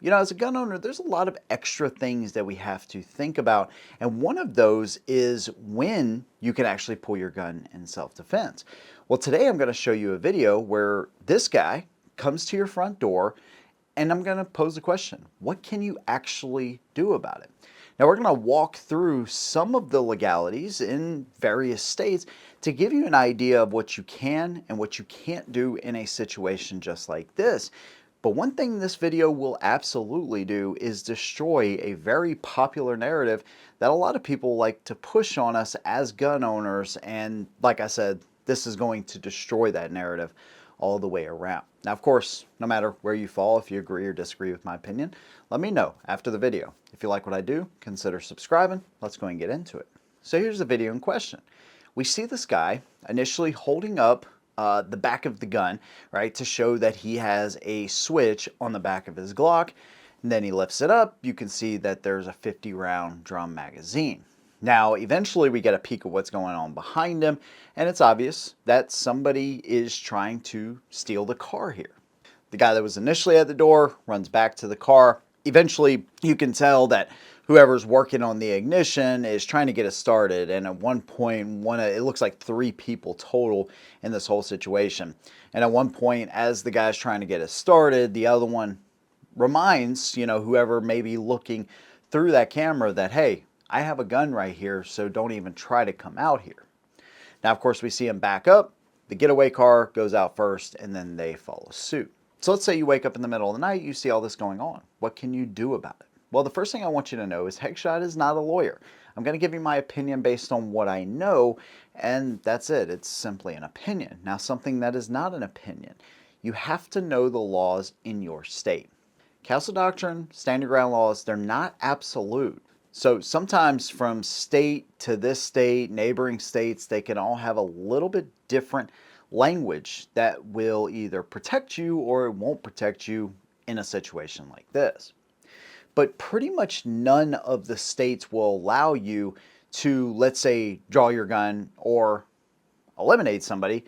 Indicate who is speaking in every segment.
Speaker 1: You know, as a gun owner, there's a lot of extra things that we have to think about. And one of those is when you can actually pull your gun in self-defense. Well, today I'm going to show you a video where this guy comes to your front door and I'm going to pose the question, what can you actually do about it? Now we're going to walk through some of the legalities in various states to give you an idea of what you can and what you can't do in a situation just like this. But one thing this video will absolutely do is destroy a very popular narrative that a lot of people like to push on us as gun owners. And like I said, this is going to destroy that narrative all the way around. Now, of course, no matter where you fall, if you agree or disagree with my opinion, let me know after the video. If you like what I do, consider subscribing. Let's go and get into it. So here's the video in question. We see this guy initially holding up the back of the gun, right, to show that he has a switch on the back of his Glock. And then he lifts it up. You can see that there's a 50-round drum magazine. Now, eventually we get a peek of what's going on behind him, and it's obvious that somebody is trying to steal the car here. The guy that was initially at the door runs back to the car. Eventually, you can tell that whoever's working on the ignition is trying to get it started, and at one point, it looks like 3 people total in this whole situation. And at one point, as the guy's trying to get it started, the other one reminds, whoever may be looking through that camera that, hey, I have a gun right here, so don't even try to come out here. Now, of course, we see him back up. The getaway car goes out first, and then they follow suit. So let's say you wake up in the middle of the night, you see all this going on. What can you do about it? Well, the first thing I want you to know is Headshot is not a lawyer. I'm going to give you my opinion based on what I know, and that's it. It's simply an opinion. Now, something that is not an opinion. You have to know the laws in your state. Castle Doctrine, stand your ground laws, they're not absolute. So sometimes from state to this state, neighboring states, they can all have a little bit different language that will either protect you or it won't protect you in a situation like this. But pretty much none of the states will allow you to, let's say, draw your gun or eliminate somebody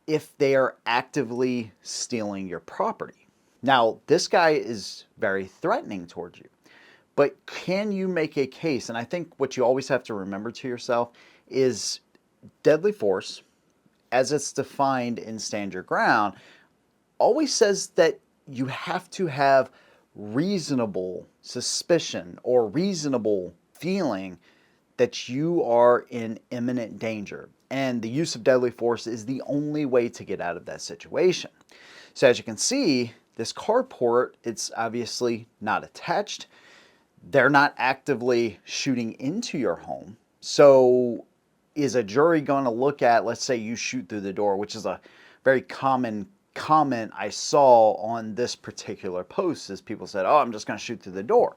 Speaker 1: if they are actively stealing your property. Now, this guy is very threatening towards you. But can you make a case? And I think what you always have to remember to yourself is deadly force, as it's defined in Stand Your Ground, always says that you have to have reasonable suspicion or reasonable feeling that you are in imminent danger. And the use of deadly force is the only way to get out of that situation. So as you can see, this carport, it's obviously not attached. They're not actively shooting into your home. So is a jury going to look at, let's say you shoot through the door, which is a very common comment I saw on this particular post, is people said, oh, I'm just going to shoot through the door.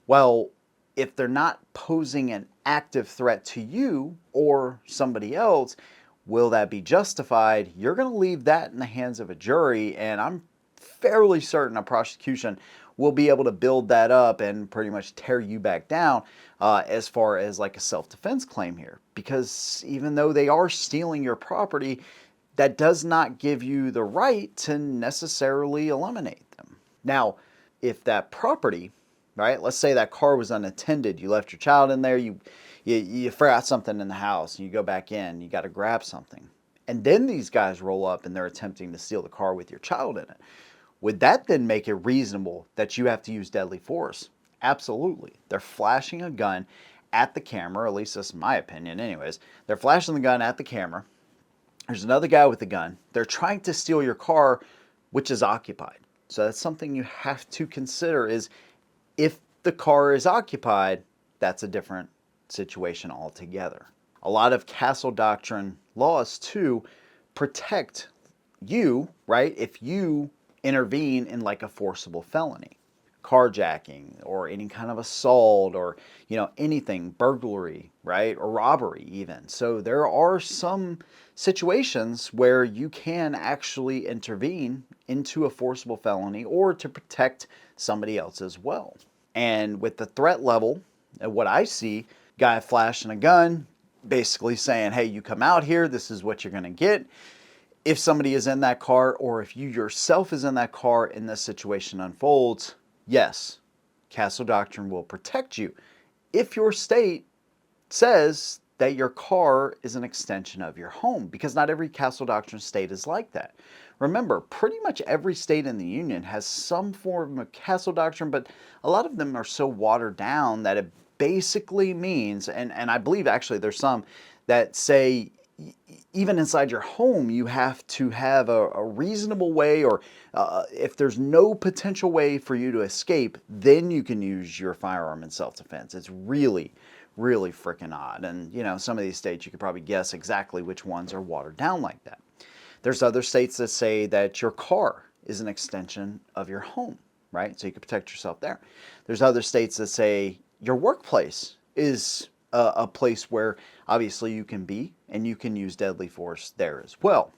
Speaker 1: Well, if they're not posing an active threat to you or somebody else, will that be justified? You're going to leave that in the hands of a jury, and I'm fairly certain a prosecution will be able to build that up and pretty much tear you back down as far as like a self-defense claim here. Because even though they are stealing your property, that does not give you the right to necessarily eliminate them. Now, if that property, right, let's say that car was unattended, you left your child in there, you forgot something in the house, and you go back in, you got to grab something. And then these guys roll up and they're attempting to steal the car with your child in it. Would that then make it reasonable that you have to use deadly force? Absolutely. They're flashing a gun at the camera, at least that's my opinion anyways. They're flashing the gun at the camera. There's another guy with a gun. They're trying to steal your car, which is occupied. So that's something you have to consider is if the car is occupied, that's a different situation altogether. A lot of Castle Doctrine laws too protect you, right? If you intervene in like a forcible felony, carjacking or any kind of assault or anything, burglary, right, or robbery even. So there are some situations where you can actually intervene into a forcible felony or to protect somebody else as well. And with the threat level, what I see, guy flashing a gun, basically saying, hey, you come out here, this is what you're going to get. If somebody is in that car or if you yourself is in that car and this situation unfolds, yes, castle doctrine will protect you if your state says that your car is an extension of your home, because not every castle doctrine state is like that. Remember, pretty much every state in the union has some form of castle doctrine, but a lot of them are so watered down that it basically means, and I believe actually there's some that say even inside your home, you have to have a reasonable way, or if there's no potential way for you to escape, then you can use your firearm in self-defense. It's really, really freaking odd. And, you know, some of these states, you could probably guess exactly which ones are watered down like that. There's other states that say that your car is an extension of your home, right? So you can protect yourself there. There's other states that say your workplace is a place where obviously you can be and you can use deadly force there as well.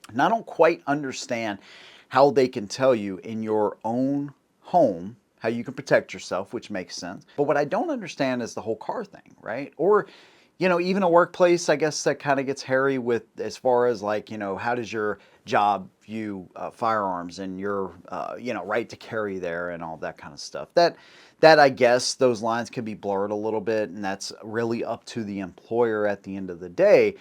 Speaker 1: And I don't quite understand how they can tell you in your own home how you can protect yourself, which makes sense. But what I don't understand is the whole car thing, right? Or, you know, even a workplace, I guess that kind of gets hairy with as far as like, you know, how does your job view firearms and your, you know, right to carry there and all that kind of stuff. That I guess those lines can be blurred a little bit, and that's really up to the employer at the end of the day.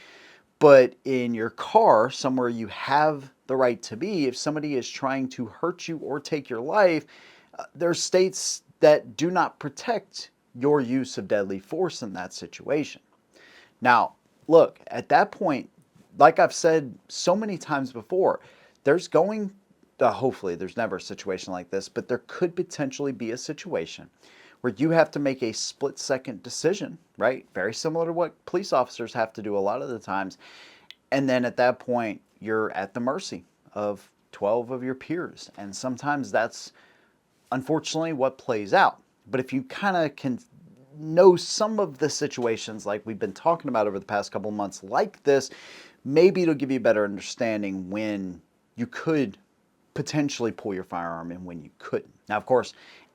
Speaker 1: But in your car, somewhere you have the right to be, if somebody is trying to hurt you or take your life, there's states that do not protect your use of deadly force in that situation. Now, look, at that point, like I've said so many times before, there's going hopefully there's never a situation like this, but there could potentially be a situation where you have to make a split-second decision, right? Very similar to what police officers have to do a lot of the times. And then at that point, you're at the mercy of 12 of your peers. And sometimes that's unfortunately what plays out. But if you kind of can know some of the situations like we've been talking about over the past couple months like this, maybe it'll give you a better understanding when you could potentially pull your firearm and when you couldn't. Now, of course,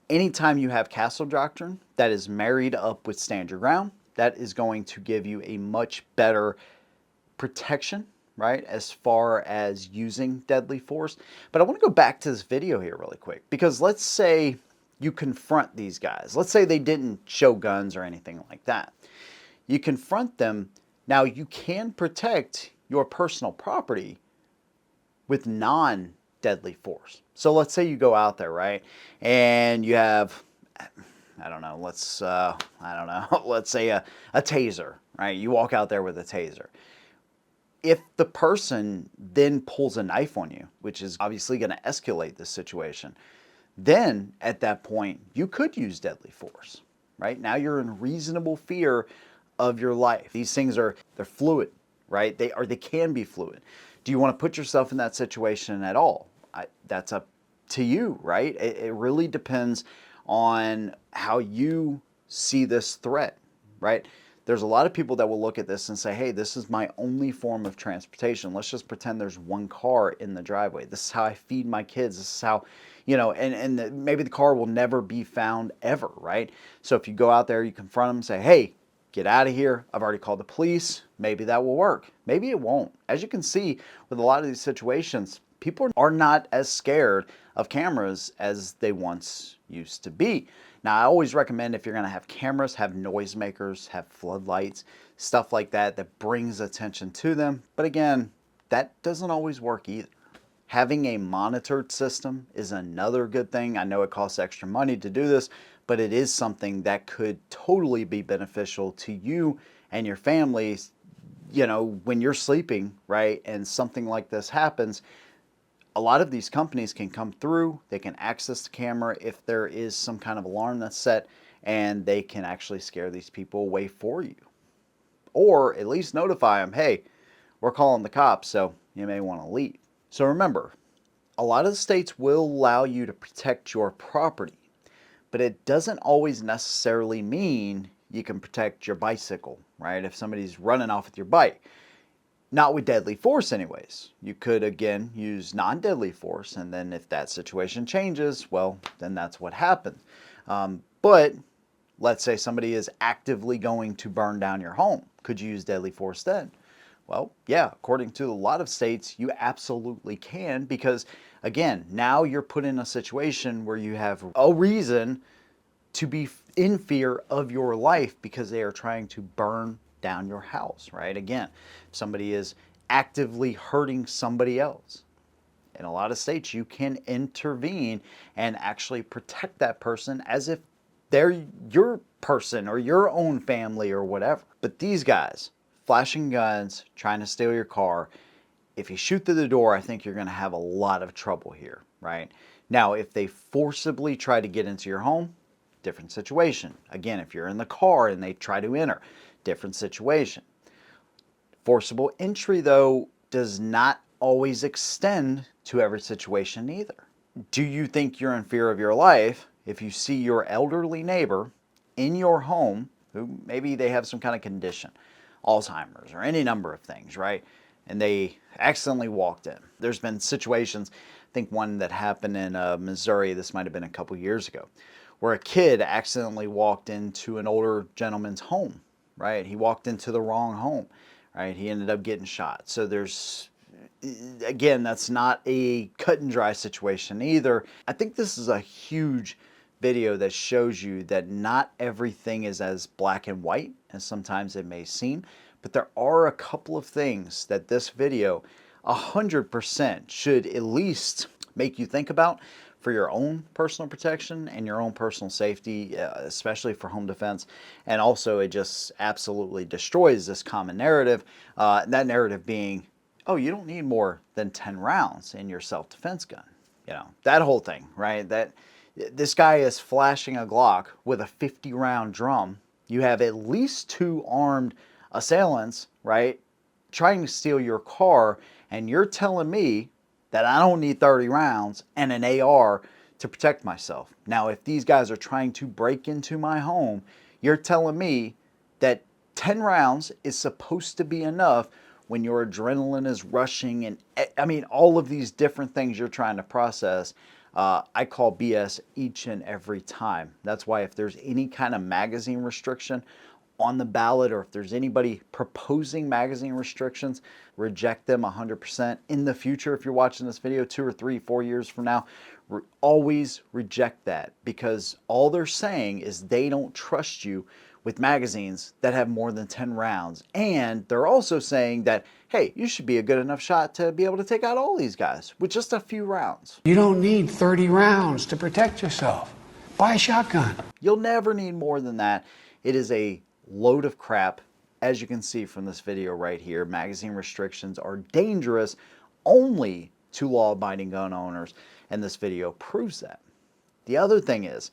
Speaker 1: anytime you have castle doctrine that is married up with stand your ground, that is going to give you a much better protection, right, as far as using deadly force. But I want to go back to this video here really quick, because let's say you confront these guys. Let's say they didn't show guns or anything like that. You confront them. Now, you can protect your personal property with non-deadly force. So let's say you go out there, right, and you have, I don't know, let's say a taser, right? You walk out there with a taser. If the person then pulls a knife on you, which is obviously going to escalate the situation, then at that point, you could use deadly force, right? Now you're in reasonable fear of your life. These things they're fluid, right? They can be fluid. Do you want to put yourself in that situation at all? That's up to you, right? It really depends on how you see this threat, right? There's a lot of people that will look at this and say, hey, this is my only form of transportation. Let's just pretend there's one car in the driveway. This is how I feed my kids. This is how, you know, maybe the car will never be found ever, right? So if you go out there, you confront them and say, hey, get out of here. I've already called the police. Maybe that will work. Maybe it won't. As you can see with a lot of these situations, people are not as scared of cameras as they once used to be. Now, I always recommend if you're going to have cameras, have noisemakers, have floodlights, stuff like that that brings attention to them. But again, that doesn't always work either. Having a monitored system is another good thing. I know it costs extra money to do this, but it is something that could totally be beneficial to you and your family, you know, when you're sleeping, right, and something like this happens. A lot of these companies can come through, they can access the camera if there is some kind of alarm that's set, and they can actually scare these people away for you. Or at least notify them, hey, we're calling the cops, so you may want to leave. So remember, a lot of the states will allow you to protect your property, but it doesn't always necessarily mean you can protect your bicycle, right? If somebody's running off with your bike. Not with deadly force anyways. You could, again, use non-deadly force, and then if that situation changes, well, then that's what happens. But let's say somebody is actively going to burn down your home. Could you use deadly force then? Well, yeah, according to a lot of states, you absolutely can, because, again, now you're put in a situation where you have a reason to be in fear of your life because they are trying to burn down your house, right? Again, somebody is actively hurting somebody else. In a lot of states, you can intervene and actually protect that person as if they're your person or your own family or whatever. But these guys, flashing guns, trying to steal your car, if you shoot through the door, I think you're going to have a lot of trouble here, right? Now, if they forcibly try to get into your home, different situation. Again, if you're in the car and they try to enter, different situation. Forcible entry, though, does not always extend to every situation either. Do you think you're in fear of your life if you see your elderly neighbor in your home who maybe they have some kind of condition, Alzheimer's or any number of things, right? And they accidentally walked in. There's been situations, I think one that happened in Missouri, this might have been a couple years ago, where a kid accidentally walked into an older gentleman's home, right? He walked into the wrong home, right? He ended up getting shot. So there's, again, that's not a cut and dry situation either. I think this is a huge video that shows you that not everything is as black and white as sometimes it may seem, but there are a couple of things that this video 100% should at least make you think about for your own personal protection and your own personal safety, especially for home defense. And also it just absolutely destroys this common narrative, that narrative being, oh, you don't need more than 10 rounds in your self-defense gun. You know, that whole thing, right? That this guy is flashing a Glock with a 50-round drum. You have at least 2 armed assailants, right, trying to steal your car, and you're telling me that I don't need 30 rounds and an AR to protect myself. Now, if these guys are trying to break into my home, you're telling me that 10 rounds is supposed to be enough when your adrenaline is rushing, and I mean, all of these different things you're trying to process. I call BS each and every time. That's why if there's any kind of magazine restriction on the ballot, or if there's anybody proposing magazine restrictions, reject them 100%. In the future, if you're watching this video 2 or 3, 4 years from now, always reject that, because all they're saying is they don't trust you with magazines that have more than 10 rounds. And they're also saying that, hey, you should be a good enough shot to be able to take out all these guys with just a few rounds.
Speaker 2: You don't need 30 rounds to protect yourself. Buy a shotgun.
Speaker 1: You'll never need more than that. It is a load of crap. As you can see from this video right here, magazine restrictions are dangerous only to law-abiding gun owners, and this video proves that. The other thing is,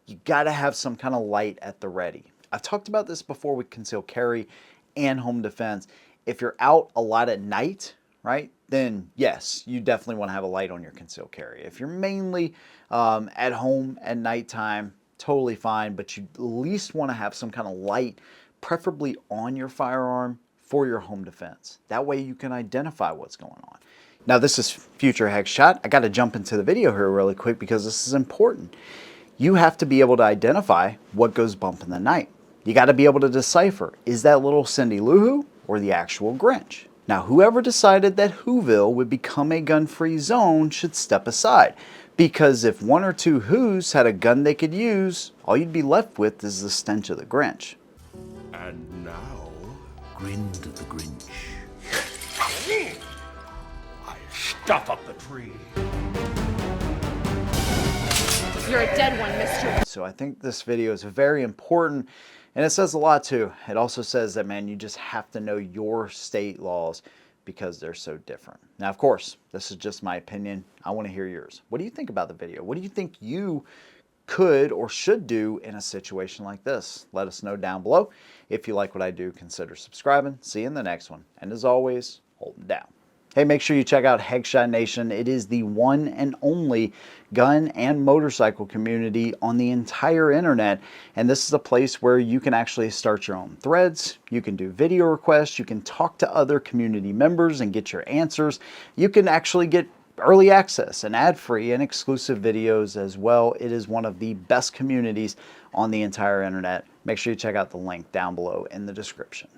Speaker 1: you gotta have some kind of light at the ready. I've talked about this before with concealed carry and home defense. If you're out a lot at night, right, then yes, you definitely want to have a light on your concealed carry. If you're mainly at home at nighttime, totally fine, but you at least want to have some kind of light, preferably on your firearm for your home defense. That way you can identify what's going on. Now, this is Future Headshot. I got to jump into the video here really quick because this is important. You have to be able to identify what goes bump in the night. You got to be able to decipher, is that little Cindy Lou Who or the actual Grinch? Now, whoever decided that Whoville would become a gun-free zone should step aside, because if 1 or 2 Whos had a gun they could use, all you'd be left with is the stench of the Grinch.
Speaker 3: And now, Grind the Grinch. I stuff up the tree.
Speaker 4: You're a dead one, mister.
Speaker 1: So I think this video is very important, and it says a lot too. It also says that, man, you just have to know your state laws because they're so different. Now, of course, this is just my opinion. I want to hear yours. What do you think about the video? What do you think you could or should do in a situation like this? Let us know down below. If you like what I do, consider subscribing. See you in the next one. And as always, hold them down. Hey, make sure you check out Headshot Nation. It is the one and only gun and motorcycle community on the entire internet. And this is a place where you can actually start your own threads. You can do video requests. You can talk to other community members and get your answers. You can actually get early access and ad-free and exclusive videos as well. It is one of the best communities on the entire internet. Make sure you check out the link down below in the description.